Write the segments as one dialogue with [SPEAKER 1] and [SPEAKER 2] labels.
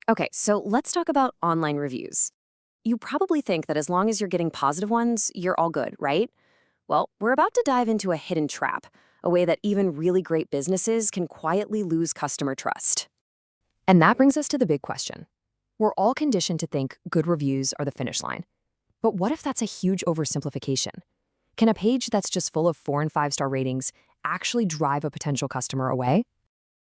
[SPEAKER 1] Okay, so let's talk about online reviews. You probably think that as long as you're getting positive ones, you're all good, right? Well, we're about to dive into a hidden trap, a way that even really great businesses can quietly lose customer trust. And that brings us to the big question. We're all conditioned to think good reviews are the finish line. But what if that's a huge oversimplification? Can a page that's just full of 4 and 5-star ratings actually drive a potential customer away?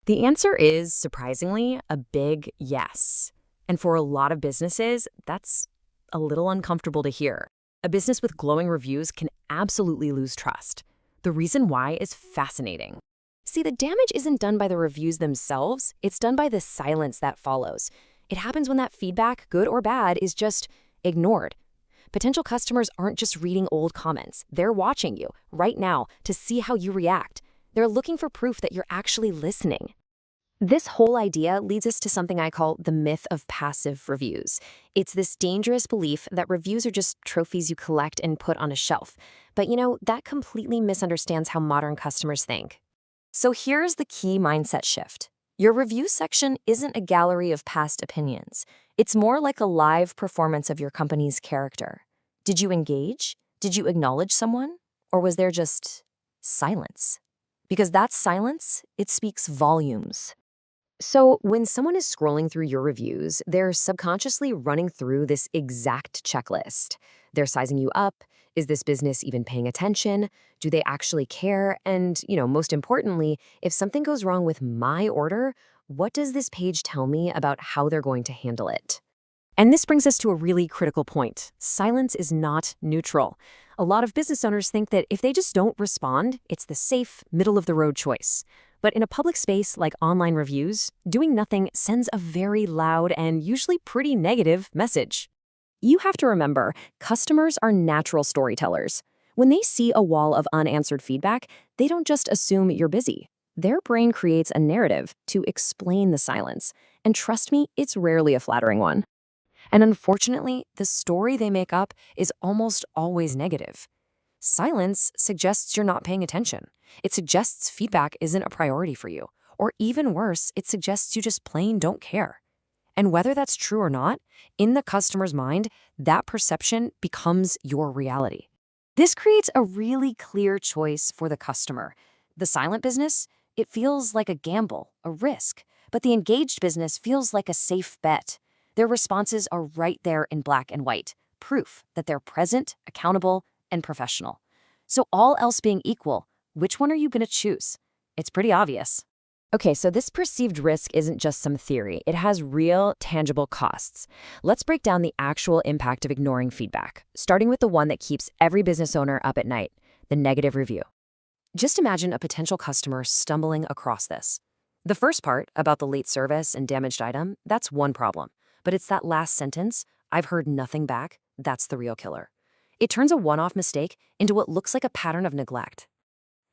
[SPEAKER 1] The answer is, surprisingly, a big yes. And for a lot of businesses, that's a little uncomfortable to hear. A business with glowing reviews can absolutely lose trust. The reason why is fascinating. See, the damage isn't done by the reviews themselves, it's done by the silence that follows. It happens when that feedback, good or bad, is just ignored. Potential customers aren't just reading old comments. They're watching you right now to see how you react. They're looking for proof that you're actually listening. This whole idea leads us to something I call the myth of passive reviews. It's this dangerous belief that reviews are just trophies you collect and put on a shelf. But that completely misunderstands how modern customers think. So here's the key mindset shift. Your review section isn't a gallery of past opinions. It's more like a live performance of your company's character. Did you engage? Did you acknowledge someone? Or was there just silence? Because that silence, it speaks volumes. So when someone is scrolling through your reviews, they're subconsciously running through this exact checklist. They're sizing you up. Is this business even paying attention? Do they actually care? And, most importantly, if something goes wrong with my order, what does this page tell me about how they're going to handle it? And this brings us to a really critical point. Silence is not neutral. A lot of business owners think that if they just don't respond, it's the safe, middle-of-the-road choice. But in a public space like online reviews, doing nothing sends a very loud and usually pretty negative message. You have to remember, customers are natural storytellers. When they see a wall of unanswered feedback, they don't just assume you're busy. Their brain creates a narrative to explain the silence. And trust me, it's rarely a flattering one. And unfortunately, the story they make up is almost always negative. Silence suggests you're not paying attention. It suggests feedback isn't a priority for you. Or even worse, it suggests you just plain don't care. And whether that's true or not, in the customer's mind, that perception becomes your reality. This creates a really clear choice for the customer. The silent business, it feels like a gamble, a risk. But the engaged business feels like a safe bet. Their responses are right there in black and white, proof that they're present, accountable, and professional. So all else being equal, which one are you going to choose? It's pretty obvious. Okay, so this perceived risk isn't just some theory. It has real, tangible costs. Let's break down the actual impact of ignoring feedback, starting with the one that keeps every business owner up at night, the negative review. Just imagine a potential customer stumbling across this. The first part, about the late service and damaged item, that's one problem. But it's that last sentence, "I've heard nothing back," that's the real killer. It turns a one-off mistake into what looks like a pattern of neglect.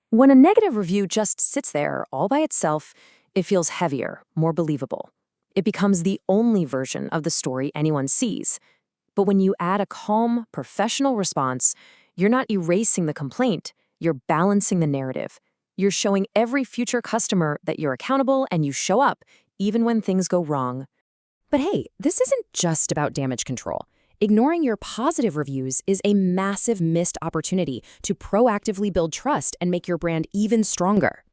[SPEAKER 1] When a negative review just sits there all by itself, it feels heavier, more believable. It becomes the only version of the story anyone sees. But when you add a calm, professional response, you're not erasing the complaint, you're balancing the narrative. You're showing every future customer that you're accountable and you show up, even when things go wrong. But hey, this isn't just about damage control. Ignoring your positive reviews is a massive missed opportunity to proactively build trust and make your brand even stronger.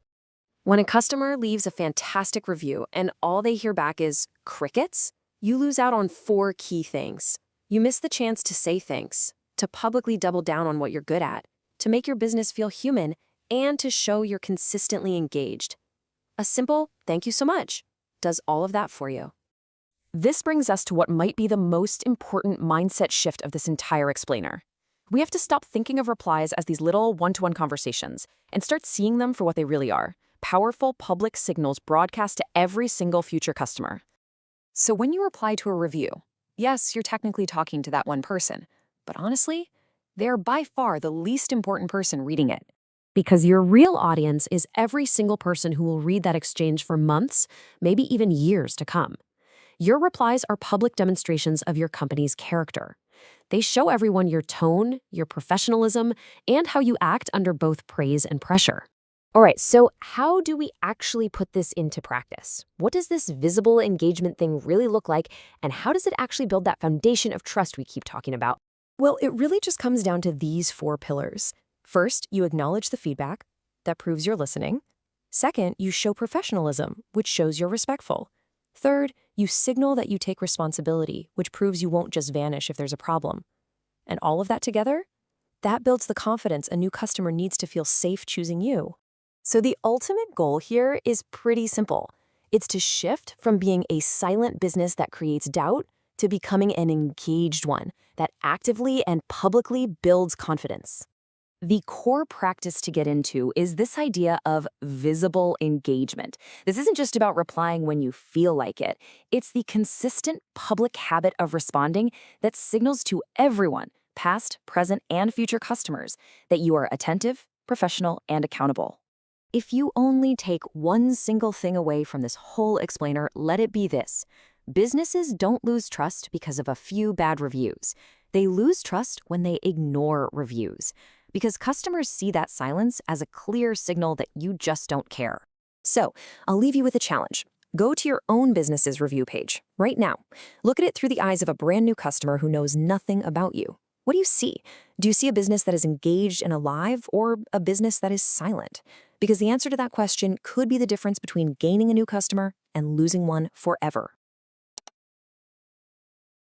[SPEAKER 1] When a customer leaves a fantastic review and all they hear back is crickets, you lose out on 4 key things. You miss the chance to say thanks, to publicly double down on what you're good at, to make your business feel human, and to show you're consistently engaged. A simple "thank you so much" does all of that for you. This brings us to what might be the most important mindset shift of this entire explainer. We have to stop thinking of replies as these little one-to-one conversations and start seeing them for what they really are: powerful public signals broadcast to every single future customer. So when you reply to a review, yes, you're technically talking to that one person, but honestly, they're by far the least important person reading it. Because your real audience is every single person who will read that exchange for months, maybe even years to come. Your replies are public demonstrations of your company's character. They show everyone your tone, your professionalism, and how you act under both praise and pressure.
[SPEAKER 2] All right, so how do we actually put this into practice? What does this visible engagement thing really look like, and how does it actually build that foundation of trust we keep talking about?
[SPEAKER 1] Well, it really just comes down to these 4 pillars. First, you acknowledge the feedback. That proves you're listening. Second, you show professionalism, which shows you're respectful. Third, you signal that you take responsibility, which proves you won't just vanish if there's a problem. And all of that together, that builds the confidence a new customer needs to feel safe choosing you. So the ultimate goal here is pretty simple. It's to shift from being a silent business that creates doubt to becoming an engaged one that actively and publicly builds confidence. The core practice to get into is this idea of visible engagement. This isn't just about replying when you feel like it. It's the consistent public habit of responding that signals to everyone, past, present, and future customers, that you are attentive, professional, and accountable. If you only take one single thing away from this whole explainer, let it be this. Businesses don't lose trust because of a few bad reviews. They lose trust when they ignore reviews, because customers see that silence as a clear signal that you just don't care. So, I'll leave you with a challenge. Go to your own business's review page right now. Look at it through the eyes of a brand new customer who knows nothing about you. What do you see? Do you see a business that is engaged and alive, or a business that is silent? Because the answer to that question could be the difference between gaining a new customer and losing one forever.